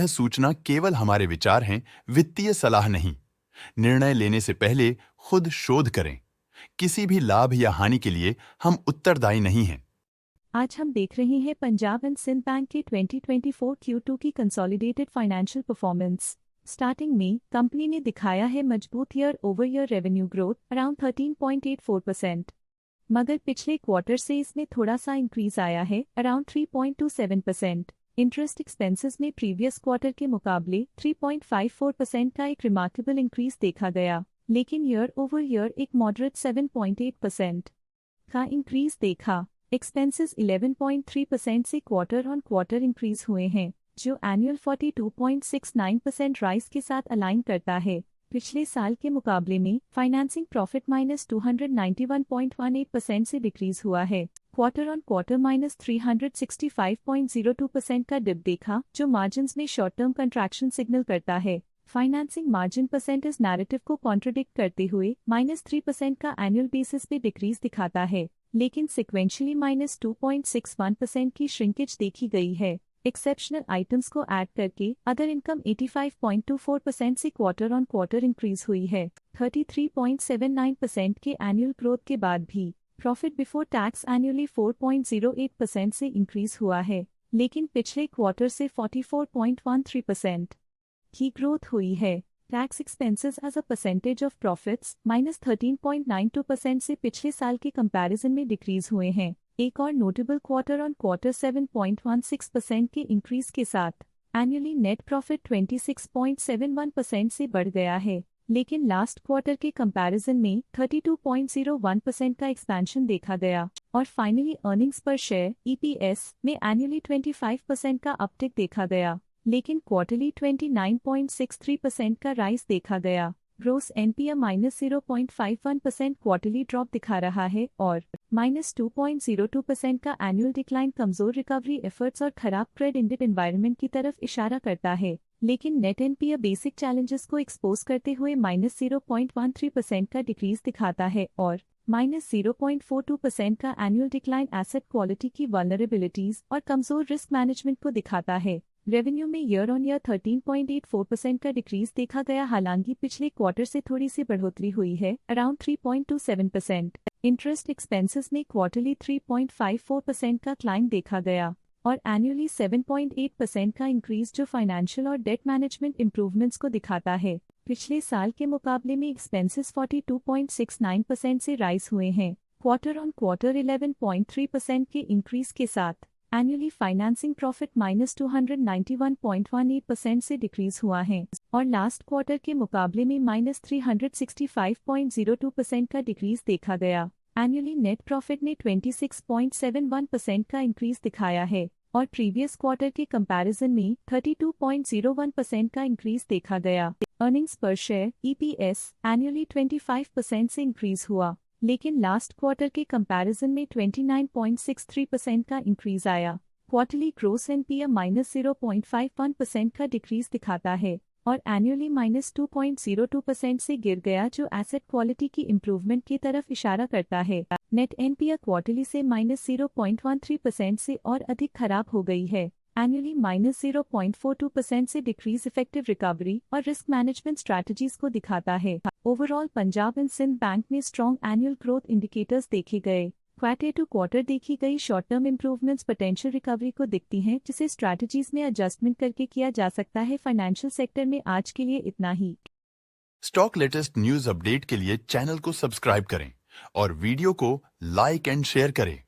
सूचना केवल हमारे विचार हैं, वित्तीय सलाह नहीं। निर्णय लेने से पहले खुद शोध करें। किसी भी लाभ या हानि के लिए हम उत्तरदायी नहीं हैं। आज हम देख रहे हैं पंजाब एंड सिंध बैंक के 2024 Q2 की कंसोलिडेटेड फाइनेंशियल परफॉर्मेंस। स्टार्टिंग में कंपनी ने दिखाया है मजबूत year over year revenue growth around 13.84%, मगर पिछले क्वार्टर से इसमें थोड़ा सा इंक्रीज आया है अराउंड 3.27%। इंटरेस्ट एक्सपेंसेस में प्रीवियस क्वार्टर के मुकाबले 3.54% का एक रिमार्केबल इंक्रीज देखा गया, लेकिन ईयर ओवर ईयर एक मॉडरेट 7.8% का इंक्रीज देखा। एक्सपेंसेस 11.3% से क्वार्टर ऑन क्वार्टर इंक्रीज हुए हैं, जो एनुअल 42.69% राइज के साथ अलाइन करता है। पिछले साल के मुकाबले में फाइनेंसिंग प्रॉफिट -291.18% से डिक्रीज हुआ है। क्वार्टर ऑन क्वार्टर -365.02% का डिप देखा, जो मार्जिन्स में शॉर्ट टर्म कंट्रैक्शन सिग्नल करता है। फाइनेंसिंग मार्जिन परसेंटेज नैरेटिव को कॉन्ट्रडिक्ट करते हुए -3% का एनुअल बेसिस पे डिक्रीज दिखाता है, लेकिन सिक्वेंशली -2.61% की श्रिंकेज देखी गई है। एक्सेप्शनल आइटम्स को ऐड करके अदर इनकम 85.24% से क्वार्टर ऑन क्वार्टर इंक्रीज हुई है। 33.79% के एनुअल ग्रोथ के बाद भी प्रॉफिट बिफोर टैक्स एनुअली 4.08% से इंक्रीज हुआ है, लेकिन पिछले क्वार्टर से 44.13% की ग्रोथ हुई है। Tax expenses as a percentage of profits -13.92% से पिछले साल के कंपैरिजन में डिक्रीज हुए हैं। एक और नोटेबल क्वार्टर ऑन क्वार्टर 7.16% के इंक्रीज के साथ एनुअली नेट प्रॉफिट 26.71% से बढ़ गया है, लेकिन लास्ट क्वार्टर के कंपैरिजन में 32.01% का एक्सपेंशन देखा गया। और फाइनली अर्निंग्स पर शेयर EPS में एनुअली 25% का अपटिक देखा गया, लेकिन क्वार्टरली 29.63% का राइज देखा गया। ग्रोस NPA -0.51% क्वार्टरली ड्रॉप दिखा रहा है और -2.02% का एनुअल डिक्लाइन कमजोर रिकवरी एफर्ट्स और खराब क्रेडिट एनवायरनमेंट की तरफ इशारा करता है, लेकिन नेट NPA बेसिक चैलेंजेस को एक्सपोज करते हुए -0.13% का डिक्रीज दिखाता है और -0.42% का एनुअल डिक्लाइन एसेट क्वालिटी की वल्नरेबिलिटीज और कमजोर रिस्क मैनेजमेंट को दिखाता है। रेवेन्यू में ईयर ऑन ईयर 13.84% का डिक्रीज देखा गया, हालांकि पिछले क्वार्टर से थोड़ी सी बढ़ोतरी हुई है अराउंड 3.27%। इंटरेस्ट एक्सपेंसेस में क्वार्टरली 3.54% का क्लाइम देखा गया और एनुअली 7.8% का इंक्रीज, जो फाइनेंशियल और डेट मैनेजमेंट इंप्रूवमेंट्स को दिखाता है। पिछले साल के मुकाबले में एक्सपेंसेस 42.69% से राइज हुए हैं। क्वार्टर ऑन क्वार्टर 11.3% के इंक्रीज के साथ एनुअली फाइनेंसिंग प्रॉफिट -291.18% से डिक्रीज हुआ है और लास्ट क्वार्टर के मुकाबले में -365.02% का डिक्रीज देखा गया। एनुअली नेट प्रॉफिट ने 26.71% का इंक्रीज दिखाया है और प्रीवियस क्वार्टर के कंपैरिजन में 32.01% का इंक्रीज देखा गया। अर्निंग्स पर शेयर EPS एनुअली 25% से इंक्रीज हुआ, लेकिन लास्ट क्वार्टर के कंपैरिजन में 29.63% का इंक्रीज आया। क्वार्टरली ग्रोस NPA -0.51% का डिक्रीज दिखाता है और एनुअली -2.02% से गिर गया, जो एसेट क्वालिटी की इंप्रूवमेंट की तरफ इशारा करता है। नेट NPA क्वार्टरली से -0.13% से और अधिक खराब हो गई है। एनुअली -0.42% से डिक्रीज इफेक्टिव रिकवरी और रिस्क मैनेजमेंट स्ट्रैटेजीज को दिखाता है। Overall Punjab and Sind bank में स्ट्रॉन्ग एनुअल ग्रोथ इंडिकेटर्स देखे गए। क्वार्टर टू क्वार्टर देखी गई short term improvements potential recovery को दिखती हैं, जिसे स्ट्रैटेजीज में एडजस्टमेंट करके किया जा सकता है। फाइनेंशियल सेक्टर में आज के लिए इतना ही। स्टॉक लेटेस्ट न्यूज अपडेट के लिए चैनल को सब्सक्राइब करें और वीडियो को लाइक एंड शेयर करें।